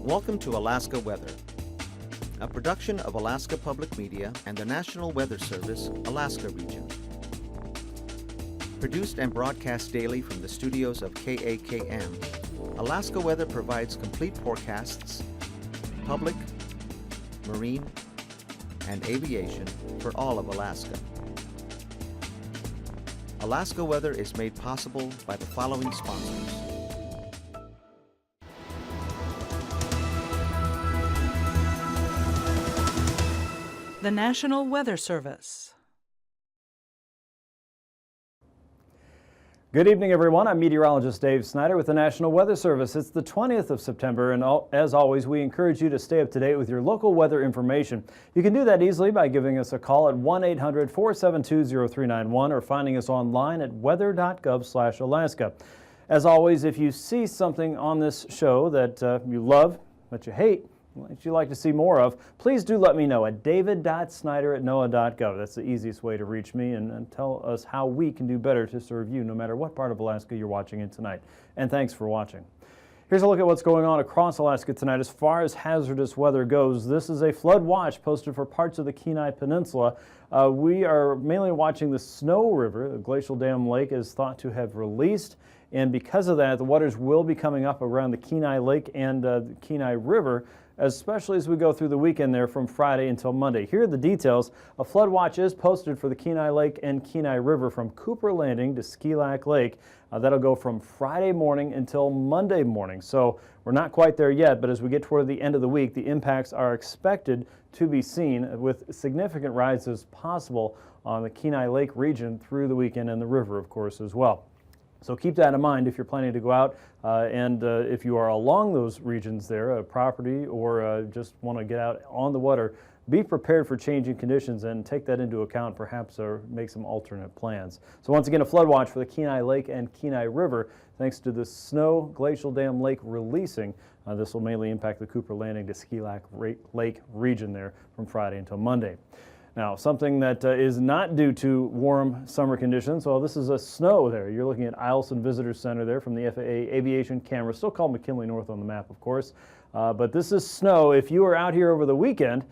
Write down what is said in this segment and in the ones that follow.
Welcome to Alaska Weather, a production of Alaska Public Media and the National Weather Service, Alaska Region. Produced and broadcast daily from the studios of KAKM, Alaska Weather provides complete forecasts, public, marine, and aviation for all of Alaska. Alaska Weather is made possible by the following sponsors. The National Weather Service. Good evening, everyone. I'm meteorologist Dave Snider with the National Weather Service. It's the 20th of September, and as always, we encourage you to stay up to date with your local weather information. You can do that easily by giving us a call at 1-800-472-0391 or finding us online at weather.gov/Alaska. As always, if you see something on this show that you love, that you hate, that you'd like to see more of, please do let me know at david.snider@noaa.gov. That's the easiest way to reach me and tell us how we can do better to serve you no matter what part of Alaska you're watching in tonight. And thanks for watching. Here's a look at what's going on across Alaska tonight. As far as hazardous weather goes, this is a flood watch posted for parts of the Kenai Peninsula. We are mainly watching the Snow River. The glacial dam lake is thought to have released, and because of that, the waters will be coming up around the Kenai Lake and the Kenai River, especially as we go through the weekend there from Friday until Monday. Here are the details. A flood watch is posted for the Kenai Lake and Kenai River from Cooper Landing to Ski Lac Lake. That'll go from Friday morning until Monday morning. So we're not quite there yet, but as we get toward the end of the week, the impacts are expected to be seen with significant rises possible on the Kenai Lake region through the weekend and the river, of course, as well. So keep that in mind if you're planning to go out and if you are along those regions there, property, or just want to get out on the water, be prepared for changing conditions and take that into account perhaps, or make some alternate plans. So once again, a flood watch for the Kenai Lake and Kenai River thanks to the Snow Glacial Dam Lake releasing. This will mainly impact the Cooper Landing to Ski Lac Lake region there from Friday until Monday. Now, something that is not due to warm summer conditions, well, this is a snow there. You're looking at Eielson Visitor Center there from the FAA aviation camera, still called McKinley North on the map, of course. But this is snow. If you were out here over the weekend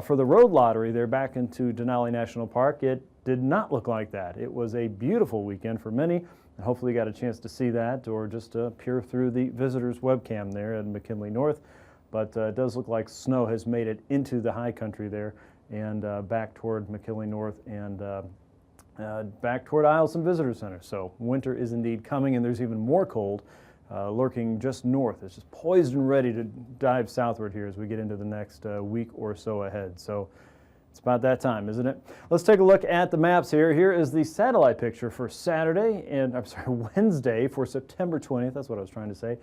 for the road lottery there back into Denali National Park, it did not look like that. It was a beautiful weekend for many, and hopefully you got a chance to see that or just peer through the visitor's webcam there at McKinley North. But it does look like snow has made it into the high country there, and back toward McKinley North and back toward Eielson Visitor Center. So winter is indeed coming, and there's even more cold lurking just north. It's just poised and ready to dive southward here as we get into the next week or so ahead. So it's about that time, isn't it? Let's take a look at the maps here. Here is the satellite picture for Saturday, and I'm sorry, Wednesday for September 20th. That's what I was trying to say.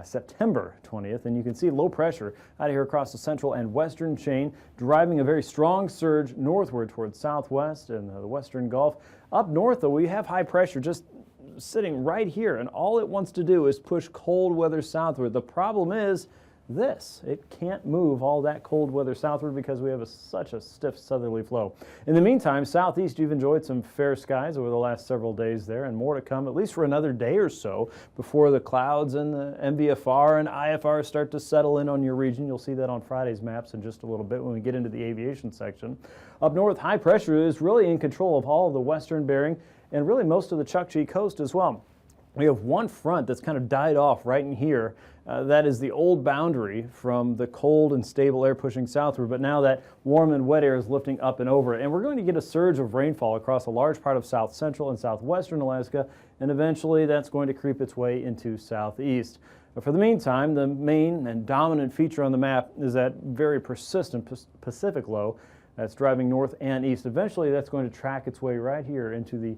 September 20th, and you can see low pressure out of here across the central and western chain, driving a very strong surge northward towards southwest and the western Gulf. Up north, though, we have high pressure just sitting right here, and all it wants to do is push cold weather southward. The problem is this. It can't move all that cold weather southward because we have such a stiff southerly flow. In the meantime, southeast, you've enjoyed some fair skies over the last several days there, and more to come, at least for another day or so, before the clouds and the MVFR and IFR start to settle in on your region. You'll see that on Friday's maps in just a little bit when we get into the aviation section. Up north, high pressure is really in control of all of the western Bering and really most of the Chukchi coast as well. We have one front that's kind of died off right in here. That is the old boundary from the cold and stable air pushing southward, but now that warm and wet air is lifting up and over it. And we're going to get a surge of rainfall across a large part of south central and southwestern Alaska, and eventually that's going to creep its way into southeast. But for the meantime, the main and dominant feature on the map is that very persistent Pacific low that's driving north and east. Eventually that's going to track its way right here into the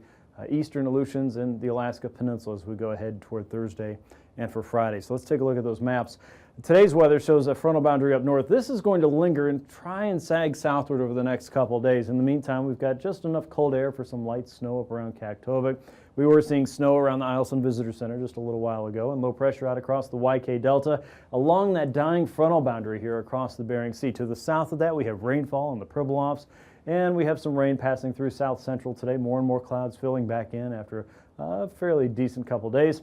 eastern Aleutians and the Alaska Peninsula as we go ahead toward Thursday and for Friday. So let's take a look at those maps. Today's weather shows a frontal boundary up north. This is going to linger and try and sag southward over the next couple of days. In the meantime, we've got just enough cold air for some light snow up around Kaktovik. We were seeing snow around the Eielson Visitor Center just a little while ago, and low pressure out across the YK Delta along that dying frontal boundary here across the Bering Sea. To the south of that, we have rainfall in the Pribilofs, and we have some rain passing through south central today. More and more clouds filling back in after a fairly decent couple days.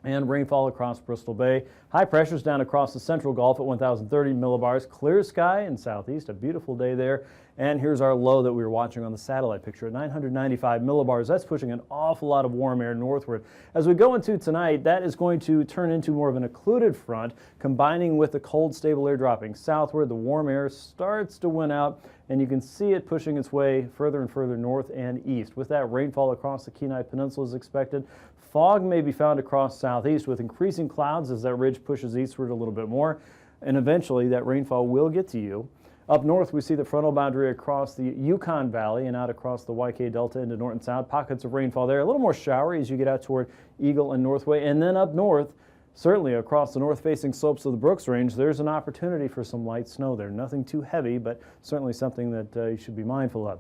and rainfall across Bristol Bay. High pressures down across the central Gulf at 1,030 millibars. Clear sky in southeast, a beautiful day there. And here's our low that we were watching on the satellite picture at 995 millibars. That's pushing an awful lot of warm air northward. As we go into tonight, that is going to turn into more of an occluded front, combining with the cold, stable air dropping southward. The warm air starts to win out, and you can see it pushing its way further and further north and east. With that, rainfall across the Kenai Peninsula is expected. Fog may be found across southeast with increasing clouds as that ridge pushes eastward a little bit more, and eventually that rainfall will get to you. Up north, we see the frontal boundary across the Yukon Valley and out across the YK Delta into Norton Sound. Pockets of rainfall there, a little more showery as you get out toward Eagle and Northway. And then up north, certainly across the north-facing slopes of the Brooks Range, there's an opportunity for some light snow there. Nothing too heavy, but certainly something that you should be mindful of.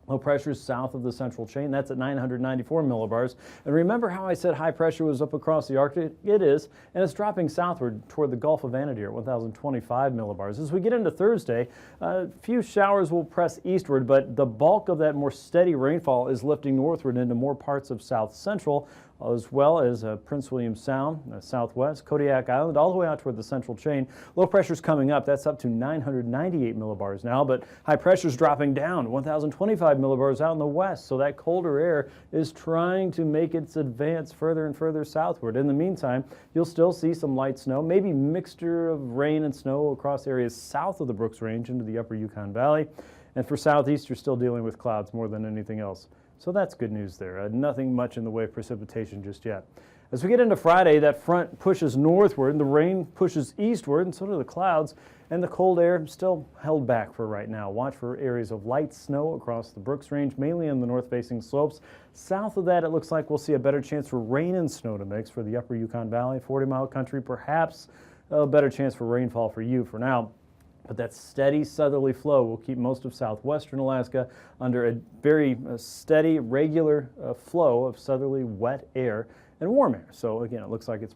Low pressure south of the central chain, that's at 994 millibars. And remember how I said high pressure was up across the Arctic? It is, and it's dropping southward toward the Gulf of Anadyr at 1,025 millibars. As we get into Thursday, a few showers will press eastward, but the bulk of that more steady rainfall is lifting northward into more parts of south central, as well as Prince William Sound, southwest, Kodiak Island, all the way out toward the central chain. Low pressure's coming up. That's up to 998 millibars now, but high pressure's dropping down, 1,025 millibars out in the west. So that colder air is trying to make its advance further and further southward. In the meantime, you'll still see some light snow, maybe mixture of rain and snow across areas south of the Brooks Range into the upper Yukon Valley. And for southeast, you're still dealing with clouds more than anything else. So that's good news there. Nothing much in the way of precipitation just yet. As we get into Friday, that front pushes northward, and the rain pushes eastward, and so do the clouds, and the cold air still held back for right now. Watch for areas of light snow across the Brooks Range, mainly in the north-facing slopes. South of that, it looks like we'll see a better chance for rain and snow to mix for the upper Yukon Valley, 40-mile country, perhaps a better chance for rainfall for you for now. But that steady southerly flow will keep most of southwestern Alaska under a very steady, regular flow of southerly wet air and warm air. So again, it looks like its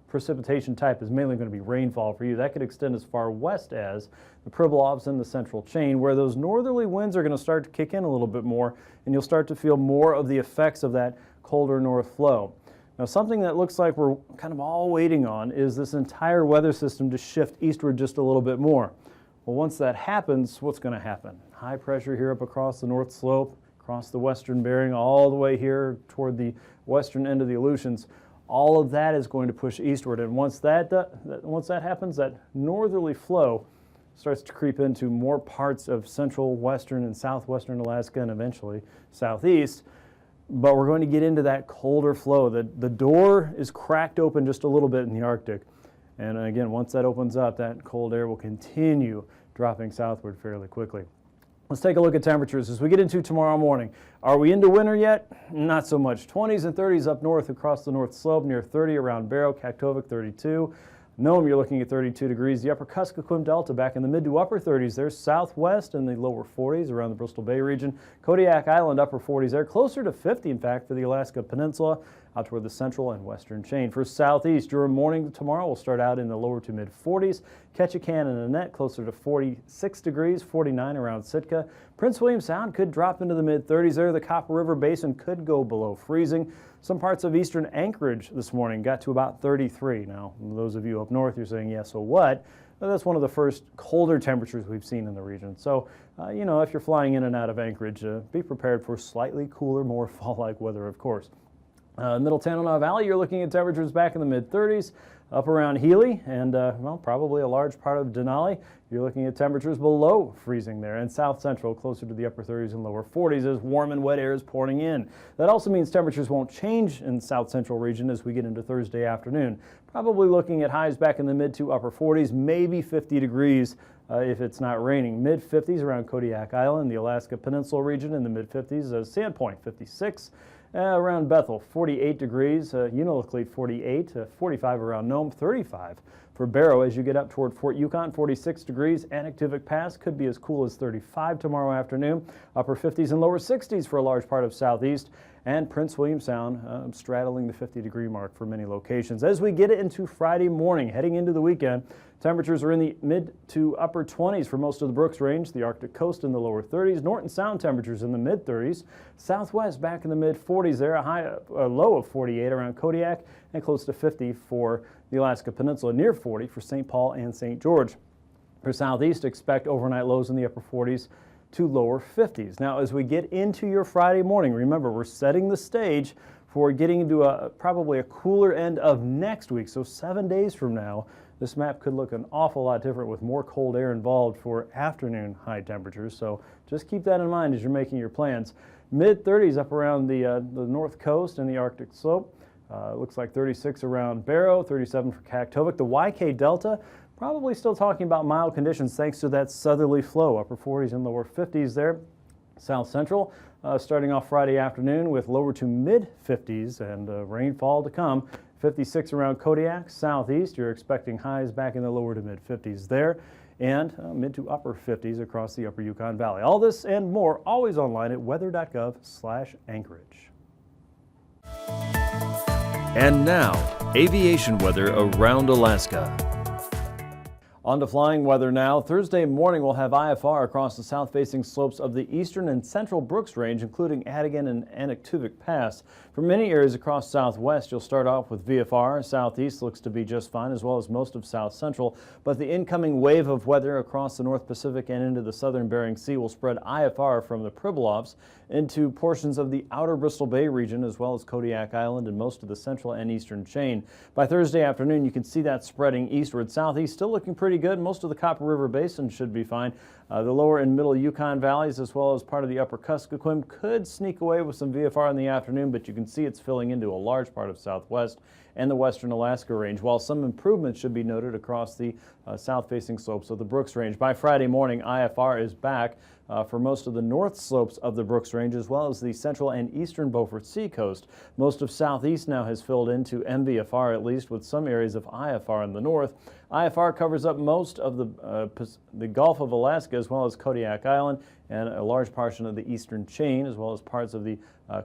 precipitation type is mainly going to be rainfall for you. That could extend as far west as the Pribilofs and the central chain, where those northerly winds are going to start to kick in a little bit more, and you'll start to feel more of the effects of that colder north flow. Now, something that looks like we're kind of all waiting on is this entire weather system to shift eastward just a little bit more. Well, once that happens, what's going to happen? High pressure here up across the north slope, across the western Bering, all the way here toward the western end of the Aleutians. All of that is going to push eastward, and once that happens, that northerly flow starts to creep into more parts of central, western, and southwestern Alaska, and eventually southeast. But we're going to get into that colder flow. The door is cracked open just a little bit in the Arctic. And again, once that opens up, that cold air will continue dropping southward fairly quickly. Let's take a look at temperatures as we get into tomorrow morning. Are we into winter yet? Not so much. 20s and 30s up north across the north slope, near 30 around Barrow, Kaktovik 32. Nome, you're looking at 32 degrees. The upper Kuskokwim Delta back in the mid to upper 30s there. Southwest in the lower 40s around the Bristol Bay region. Kodiak Island, upper 40s there. Closer to 50, in fact, for the Alaska Peninsula out toward the central and western chain. For southeast, during morning tomorrow, we'll start out in the lower to mid 40s. Ketchikan and Annette closer to 46 degrees, 49 around Sitka. Prince William Sound could drop into the mid 30s there. The Copper River Basin could go below freezing. Some parts of eastern Anchorage this morning got to about 33. Now, those of you up north, you're saying, yeah, so what? Well, that's one of the first colder temperatures we've seen in the region. So, you know, if you're flying in and out of Anchorage, be prepared for slightly cooler, more fall-like weather, of course. Middle Tanana Valley, you're looking at temperatures back in the mid-30s. Up around Healy and, well, probably a large part of Denali, you're looking at temperatures below freezing there. And south central, closer to the upper 30s and lower 40s as warm and wet air is pouring in. That also means temperatures won't change in the south central region as we get into Thursday afternoon. Probably looking at highs back in the mid to upper 40s, maybe 50 degrees if it's not raining. Mid-50s around Kodiak Island, the Alaska Peninsula region in the mid-50s. Sandpoint, 56. Around Bethel, 48 degrees, Unalakleet 48, 45 around Nome, 35 for Barrow as you get up toward Fort Yukon, 46 degrees. Anaktivik Pass could be as cool as 35 tomorrow afternoon, upper 50s and lower 60s for a large part of southeast, and Prince William Sound straddling the 50-degree mark for many locations. As we get into Friday morning, heading into the weekend, temperatures are in the mid to upper 20s for most of the Brooks Range, the Arctic coast in the lower 30s, Norton Sound temperatures in the mid-30s, southwest back in the mid-40s. 40s there, a low of 48 around Kodiak, and close to 50 for the Alaska Peninsula, near 40 for St. Paul and St. George. For southeast, expect overnight lows in the upper 40s to lower 50s. Now, as we get into your Friday morning, remember, we're setting the stage for getting into probably a cooler end of next week. So 7 days from now, this map could look an awful lot different with more cold air involved for afternoon high temperatures. So just keep that in mind as you're making your plans. Mid-30s up around the north coast and the Arctic slope. Looks like 36 around Barrow, 37 for Kaktovik. The YK Delta, probably still talking about mild conditions thanks to that southerly flow. Upper 40s and lower 50s there. South Central starting off Friday afternoon with lower to mid 50s and rainfall to come. 56 around Kodiak. Southeast, you're expecting highs back in the lower to mid 50s there, and mid to upper 50s across the upper Yukon Valley. All this and more always online at weather.gov/Anchorage. And now, aviation weather around Alaska. On to flying weather now. Thursday morning we'll have IFR across the south-facing slopes of the eastern and central Brooks Range, including Adigan and AKwx Pass. For many areas across southwest, you'll start off with VFR. Southeast looks to be just fine, as well as most of south central. But the incoming wave of weather across the North Pacific and into the southern Bering Sea will spread IFR from the Pribilofs into portions of the outer Bristol Bay region, as well as Kodiak Island and most of the central and eastern chain. By Thursday afternoon, you can see that spreading eastward. Southeast still looking pretty good. Most of the Copper River Basin should be fine. The lower and middle Yukon valleys, as well as part of the upper Kuskokwim, could sneak away with some VFR in the afternoon, but you can see it's filling into a large part of southwest and the western Alaska Range, while some improvements should be noted across the south-facing slopes of the Brooks Range. By Friday morning, IFR is back for most of the north slopes of the Brooks Range, as well as the central and eastern Beaufort Sea coast. Most of southeast now has filled into MVFR, at least, with some areas of IFR in the north. IFR covers up most of the Gulf of Alaska, as well as Kodiak Island, and a large portion of the eastern chain, as well as parts of the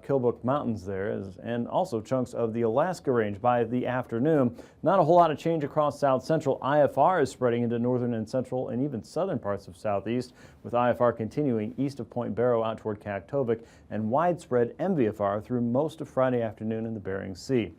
Kilbook Mountains there, and also chunks of the Alaska Range. By the afternoon, not a whole lot of change across south central. IFR is spreading into northern and central and even southern parts of southeast, with IFR continuing east of Point Barrow out toward Kaktovik, and widespread MVFR through most of Friday afternoon in the Bering Sea.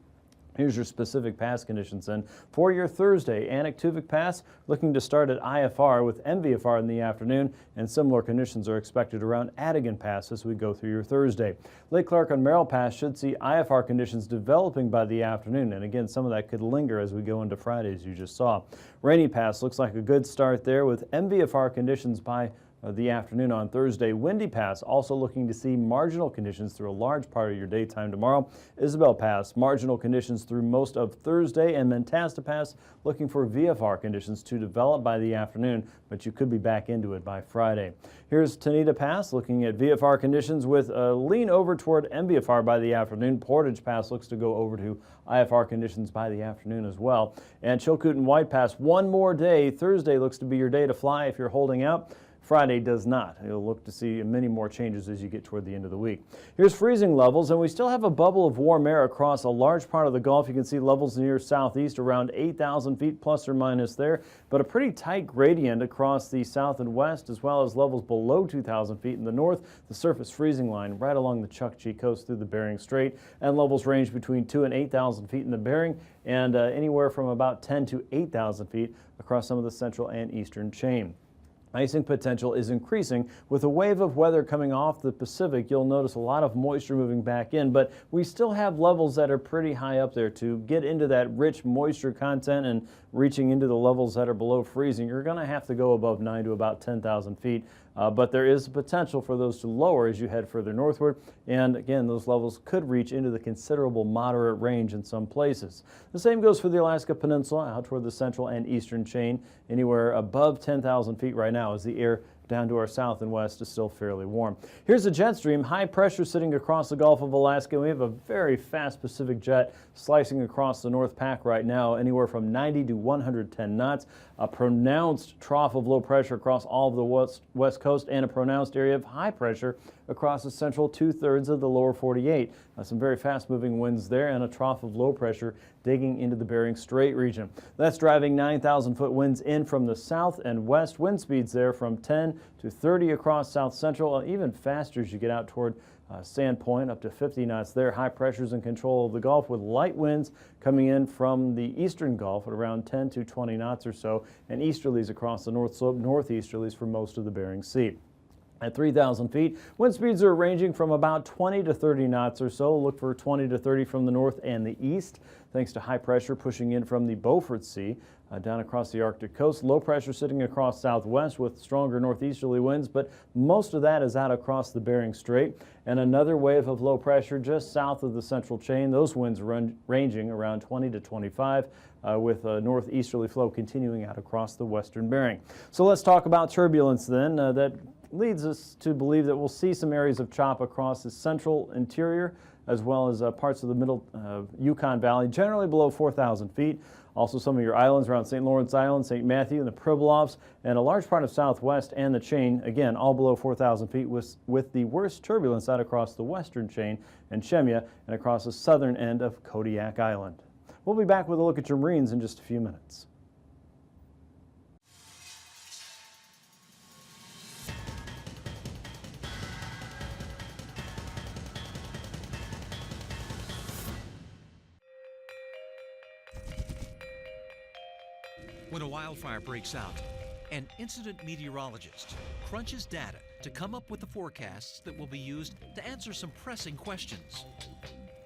Here's your specific pass conditions then. For your Thursday, AKwx Pass looking to start at IFR with MVFR in the afternoon, and similar conditions are expected around Adigan Pass as we go through your Thursday. Lake Clark on Merrill Pass should see IFR conditions developing by the afternoon, and again, some of that could linger as we go into Friday, as you just saw. Rainy Pass looks like a good start there with MVFR conditions by the afternoon on Thursday. Windy Pass also looking to see marginal conditions through a large part of your daytime tomorrow. Isabel Pass, marginal conditions through most of Thursday, and Mentasta Pass looking for VFR conditions to develop by the afternoon, but you could be back into it by Friday. Here's Tanita Pass looking at VFR conditions with a lean over toward MVFR by the afternoon. Portage Pass looks to go over to IFR conditions by the afternoon as well. And Chilkoot and White Pass, one more day. Thursday looks to be your day to fly if you're holding out. Friday does not. You'll look to see many more changes as you get toward the end of the week. Here's freezing levels, and we still have a bubble of warm air across a large part of the Gulf. You can see levels near southeast around 8,000 feet plus or minus there, but a pretty tight gradient across the south and west, as well as levels below 2,000 feet in the north. The surface freezing line right along the Chukchi coast through the Bering Strait, and levels range between 2,000 and 8,000 feet in the Bering, and anywhere from about 10,000 to 8,000 feet across some of the central and eastern chain. Icing potential is increasing. With a wave of weather coming off the Pacific, you'll notice a lot of moisture moving back in, but we still have levels that are pretty high up there. To get into that rich moisture content and reaching into the levels that are below freezing, you're going to have to go above 9,000 to about 10,000 feet. But there is potential for those to lower as you head further northward, and again, those levels could reach into the considerable moderate range in some places. The same goes for the Alaska Peninsula out toward the central and eastern chain. Anywhere above 10,000 feet right now as the air down to our south and west is still fairly warm. Here's a jet stream, high pressure sitting across the Gulf of Alaska. We have a very fast Pacific jet slicing across the North Pac right now, anywhere from 90 to 110 knots. A pronounced trough of low pressure across all of the west coast, and a pronounced area of high pressure across the central 2/3 of the lower 48. Some very fast moving winds there, and a trough of low pressure digging into the Bering Strait region. That's driving 9,000 foot winds in from the south and west. Wind speeds there from 10 to 30 across south central, even faster as you get out toward Sandpoint up to 50 knots there. High pressures in control of the Gulf with light winds coming in from the eastern Gulf at around 10 to 20 knots or so, and easterlies across the north slope, northeasterlies for most of the Bering Sea. At 3,000 feet, wind speeds are ranging from about 20 to 30 knots or so. Look for 20 to 30 from the north and the east, thanks to high pressure pushing in from the Beaufort Sea down across the Arctic coast. Low pressure sitting across southwest with stronger northeasterly winds, but most of that is out across the Bering Strait. And another wave of low pressure just south of the central chain. Those winds ranging around 20 to 25 with a northeasterly flow continuing out across the western Bering. So let's talk about turbulence then. That leads us to believe that we'll see some areas of chop across the central interior as well as parts of the middle Yukon Valley, generally below 4,000 feet. Also some of your islands around St. Lawrence Island, St. Matthew, and the Pribilofs, and a large part of southwest and the chain, again, all below 4,000 feet with the worst turbulence out across the western chain and Shemya and across the southern end of Kodiak Island. We'll be back with a look at your marines in just a few minutes. When a wildfire breaks out, an incident meteorologist crunches data to come up with the forecasts that will be used to answer some pressing questions.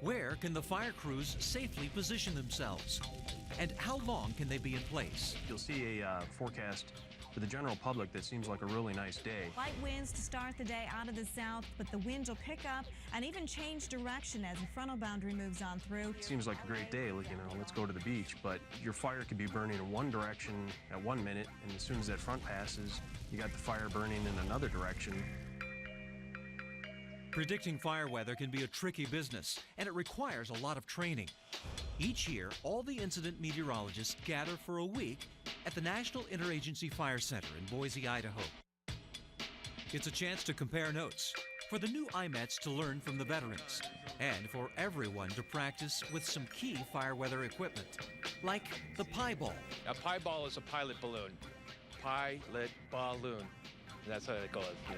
Where can the fire crews safely position themselves? And how long can they be in place? You'll see a forecast for the general public that seems like a really nice day. Light winds to start the day out of the south, but the winds will pick up and even change direction as the frontal boundary moves on through. It seems like a great day, like, let's go to the beach, but your fire could be burning in one direction at 1 minute, and as soon as that front passes, you got the fire burning in another direction. Predicting fire weather can be a tricky business, and it requires a lot of training. Each year, all the incident meteorologists gather for a week at the National Interagency Fire Center in Boise, Idaho. It's a chance to compare notes, for the new IMETs to learn from the veterans, and for everyone to practice with some key fire weather equipment, like the pie ball. A pie ball is a pilot balloon. Pilot balloon. That's how it goes, yeah.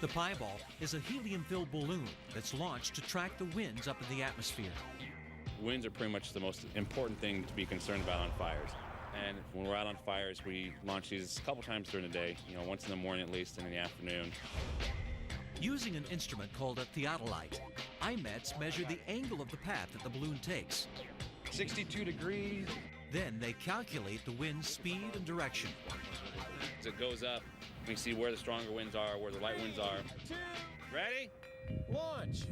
The pie ball is a helium-filled balloon that's launched to track the winds up in the atmosphere. Winds are pretty much the most important thing to be concerned about on fires. And when we're out on fires, we launch these a couple times during the day, once in the morning at least and in the afternoon. Using an instrument called a theodolite, IMETs measure the angle of the path that the balloon takes. 62 degrees. Then they calculate the wind's speed and direction. As it goes up, we see where the stronger winds are, where the light winds are. 2, Ready? launch.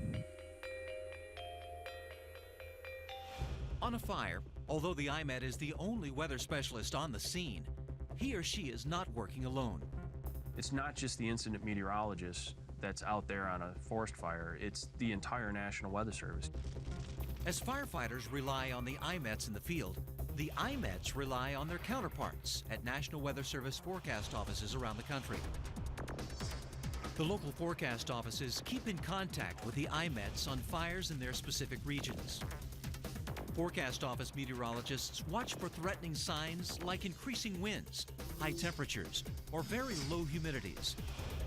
On a fire, although the IMET is the only weather specialist on the scene, he or she is not working alone. It's not just the incident meteorologist that's out there on a forest fire, it's the entire National Weather Service. As firefighters rely on the IMETs in the field, the IMETs rely on their counterparts at National Weather Service forecast offices around the country. The local forecast offices keep in contact with the IMETs on fires in their specific regions. Forecast office meteorologists watch for threatening signs like increasing winds, high temperatures, or very low humidities.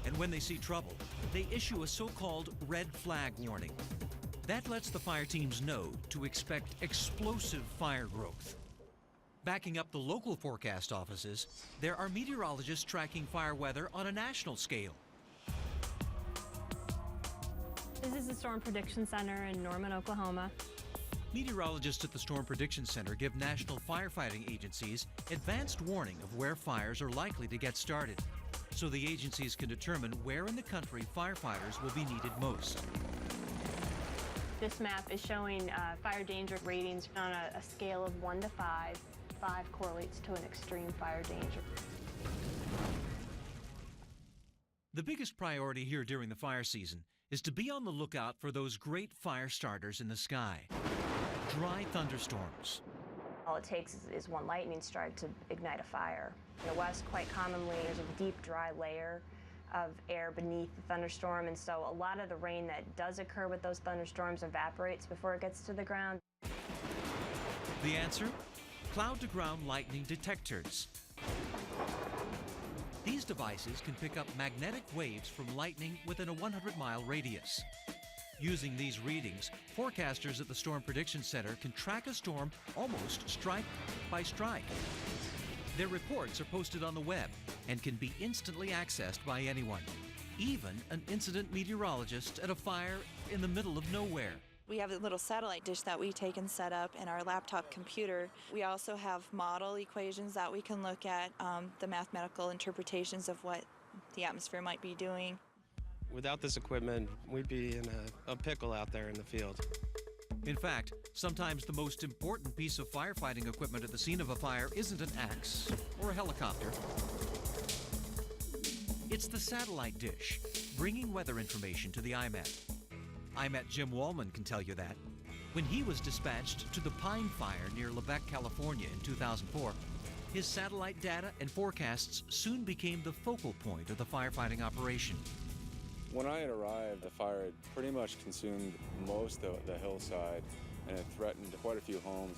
And when they see trouble, they issue a so-called red flag warning. That lets the fire teams know to expect explosive fire growth. Backing up the local forecast offices, there are meteorologists tracking fire weather on a national scale. This is the Storm Prediction Center in Norman, Oklahoma. Meteorologists at the Storm Prediction Center give national firefighting agencies advanced warning of where fires are likely to get started, so the agencies can determine where in the country firefighters will be needed most. This map is showing fire danger ratings on a scale of 1 to 5. 5 correlates to an extreme fire danger. The biggest priority here during the fire season is to be on the lookout for those great fire starters in the sky. Dry thunderstorms. All it takes is one lightning strike to ignite a fire. In the west, quite commonly, there's a deep, dry layer of air beneath the thunderstorm, and so a lot of the rain that does occur with those thunderstorms evaporates before it gets to the ground. The answer? Cloud-to-ground lightning detectors. These devices can pick up magnetic waves from lightning within a 100-mile radius. Using these readings, forecasters at the Storm Prediction Center can track a storm almost strike by strike. Their reports are posted on the web and can be instantly accessed by anyone, even an incident meteorologist at a fire in the middle of nowhere. We have a little satellite dish that we take and set up in our laptop computer. We also have model equations that we can look at, the mathematical interpretations of what the atmosphere might be doing. Without this equipment, we'd be in a pickle out there in the field. In fact, sometimes the most important piece of firefighting equipment at the scene of a fire isn't an axe or a helicopter. It's the satellite dish, bringing weather information to the IMET. IMET Jim Wallman can tell you that. When he was dispatched to the Pine Fire near Lebec, California in 2004, his satellite data and forecasts soon became the focal point of the firefighting operation. When I had arrived, the fire had pretty much consumed most of the hillside and it threatened quite a few homes.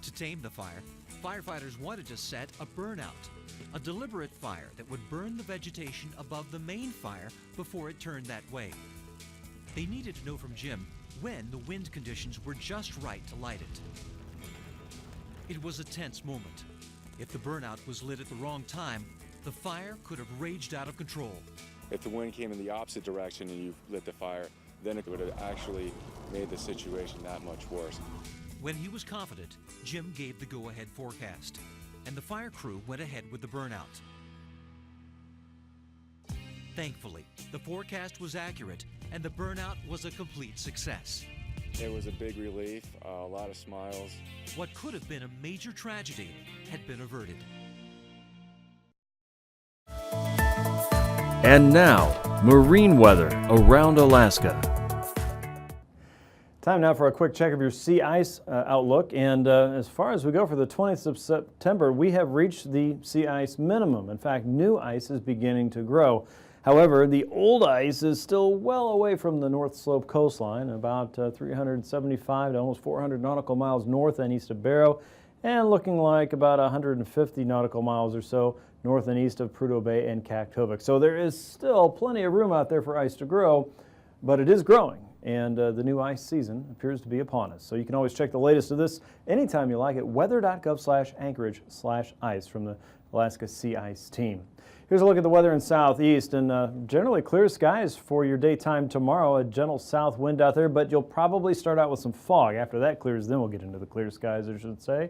To tame the fire, firefighters wanted to set a burnout, a deliberate fire that would burn the vegetation above the main fire before it turned that way. They needed to know from Jim when the wind conditions were just right to light it. It was a tense moment. If the burnout was lit at the wrong time, the fire could have raged out of control. If the wind came in the opposite direction and you lit the fire, then it would have actually made the situation that much worse. When he was confident, Jim gave the go-ahead forecast, and the fire crew went ahead with the burnout. Thankfully, the forecast was accurate, and the burnout was a complete success. It was a big relief, a lot of smiles. What could have been a major tragedy had been averted. And now, marine weather around Alaska. Time now for a quick check of your sea ice outlook. And as far as we go for the 20th of September, we have reached the sea ice minimum. In fact, new ice is beginning to grow. However, the old ice is still well away from the North Slope coastline, about 375 to almost 400 nautical miles north and east of Barrow, and looking like about 150 nautical miles or so north and east of Prudhoe Bay and Kaktovik. So there is still plenty of room out there for ice to grow, but it is growing, and the new ice season appears to be upon us. So you can always check the latest of this anytime you like at weather.gov/Anchorage/ice from the Alaska Sea Ice team. Here's a look at the weather in southeast, and generally clear skies for your daytime tomorrow. A gentle south wind out there, but you'll probably start out with some fog. After that clears, then we'll get into the clear skies, I should say.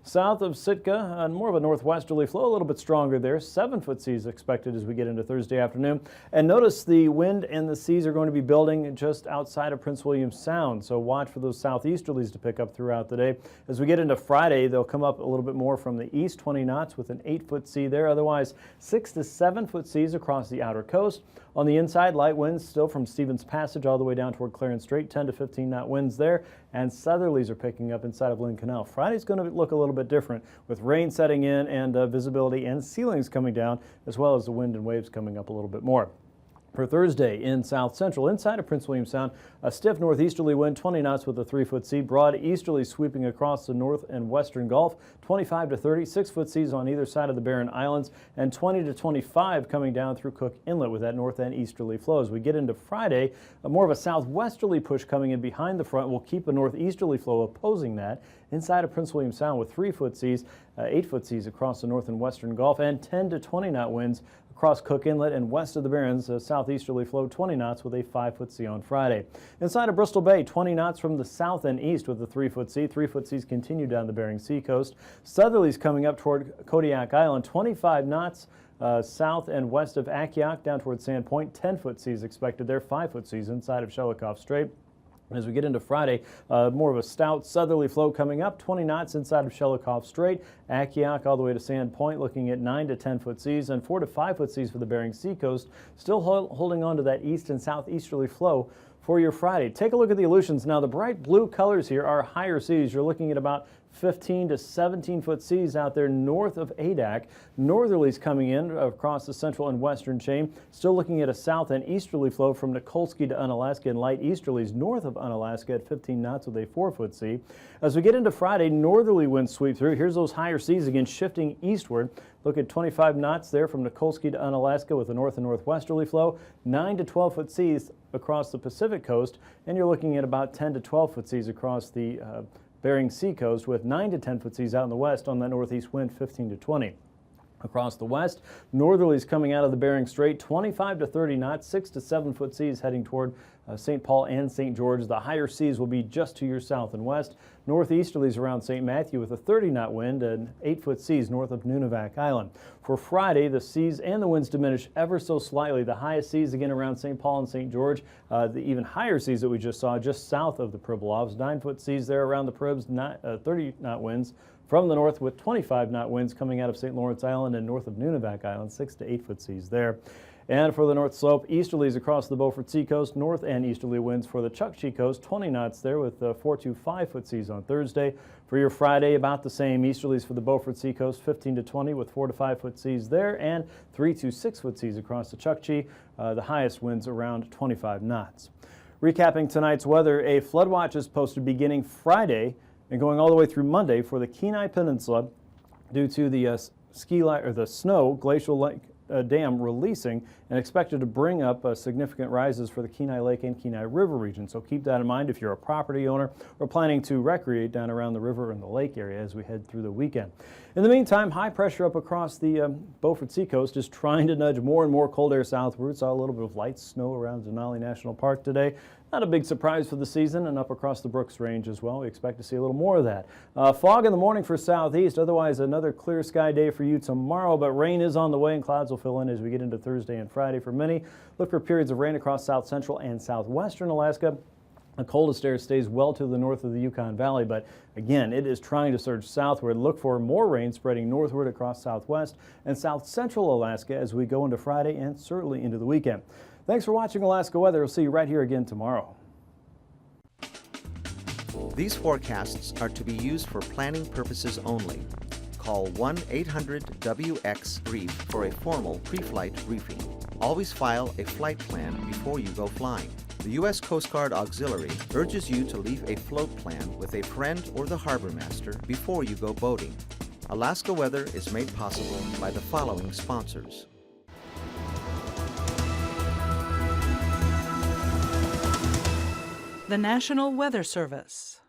South of Sitka, more of a northwesterly flow, a little bit stronger there. 7-foot seas expected as we get into Thursday afternoon. And notice the wind and the seas are going to be building just outside of Prince William Sound, so watch for those southeasterlies to pick up throughout the day. As we get into Friday, they'll come up a little bit more from the east, 20 knots with an 8-foot sea there. Otherwise, 6 to 7-foot seas across the outer coast. On the inside, light winds still from Stevens Passage all the way down toward Clarence Strait, 10 to 15 knot winds there, and southerlies are picking up inside of Lynn Canal. Friday's going to look a little bit different with rain setting in and visibility and ceilings coming down, as well as the wind and waves coming up a little bit more. For Thursday in south central, inside of Prince William Sound, a stiff northeasterly wind, 20 knots with a 3-foot sea, broad easterly sweeping across the north and western Gulf, 25 to 30, 6-foot seas on either side of the Barren Islands, and 20 to 25 coming down through Cook Inlet with that north and easterly flow. As we get into Friday, more of a southwesterly push coming in behind the front will keep a northeasterly flow opposing that inside of Prince William Sound with 3-foot seas, 8-foot seas across the north and western Gulf, and 10 to 20 knot winds across Cook Inlet and west of the Barrens, a southeasterly flow, 20 knots with a 5-foot sea on Friday. Inside of Bristol Bay, 20 knots from the south and east with a 3-foot sea. 3-foot seas continue down the Bering Sea coast. Southerlies coming up toward Kodiak Island, 25 knots south and west of AKwx down toward Sand Point. 10-foot seas expected there, 5-foot seas inside of Shelikof Strait. As we get into Friday, more of a stout southerly flow coming up, 20 knots inside of Shelikof Strait, AKwx all the way to Sand Point, looking at 9 to 10-foot seas and 4 to 5-foot seas for the Bering Sea coast, still holding on to that east and southeasterly flow for your Friday. Take a look at the Aleutians. Now, the bright blue colors here are higher seas. You're looking at about 15 to 17 foot seas out there north of Adak. Northerlies coming in across the central and western chain. Still looking at a south and easterly flow from Nikolsky to Unalaska, and light easterlies north of Unalaska at 15 knots with a 4 foot sea. As we get into Friday, northerly winds sweep through. Here's those higher seas again shifting eastward. Look at 25 knots there from Nikolsky to Unalaska with a north and northwesterly flow. 9 to 12 foot seas across the Pacific coast, and you're looking at about 10 to 12 foot seas across the Bering Sea coast, with 9 to 10 foot seas out in the west on that northeast wind, 15 to 20. Across the west, northerlies coming out of the Bering Strait, 25 to 30 knots, 6 to 7 foot seas heading toward St. Paul and St. George. The higher seas will be just to your south and west. Northeasterlies around St. Matthew with a 30-knot wind and 8-foot seas north of Nunivak Island. For Friday, the seas and the winds diminish ever so slightly. The highest seas again around St. Paul and St. George. The even higher seas that we just saw just south of the Pribilofs. 9-foot seas there around the Pribs, 30-knot winds from the north with 25-knot winds coming out of St. Lawrence Island and north of Nunivak Island, 6 to 8 foot seas there. And for the north slope, easterlies across the Beaufort Sea coast, north and easterly winds for the Chukchi coast, 20 knots there with 4 to 5 foot seas on Thursday. For your Friday, about the same. Easterlies for the Beaufort Sea coast, 15 to 20 with 4 to 5 foot seas there, and 3 to 6 foot seas across the Chukchi. The highest winds around 25 knots. Recapping tonight's weather, a flood watch is posted beginning Friday and going all the way through Monday for the Kenai Peninsula due to the snow glacial lake dam releasing and expected to bring up significant rises for the Kenai Lake and Kenai River region. So keep that in mind if you're a property owner or planning to recreate down around the river and the lake area as we head through the weekend. In the meantime, high pressure up across the Beaufort Sea coast is trying to nudge more and more cold air southward. Saw a little bit of light snow around Denali National Park today. Not a big surprise for the season, and up across the Brooks Range as well. We expect to see a little more of that. Fog in the morning for southeast. Otherwise, another clear sky day for you tomorrow, but rain is on the way and clouds will fill in as we get into Thursday and Friday for many. Look for periods of rain across south central and southwestern Alaska. The coldest air stays well to the north of the Yukon Valley, but again, it is trying to surge southward. Look for more rain spreading northward across southwest and south central Alaska as we go into Friday and certainly into the weekend. Thanks for watching Alaska Weather. We'll see you right here again tomorrow. These forecasts are to be used for planning purposes only. Call 1-800-WX-BRIEF for a formal pre-flight briefing. Always file a flight plan before you go flying. The U.S. Coast Guard Auxiliary urges you to leave a float plan with a friend or the harbor master before you go boating. Alaska Weather is made possible by the following sponsors. The National Weather Service.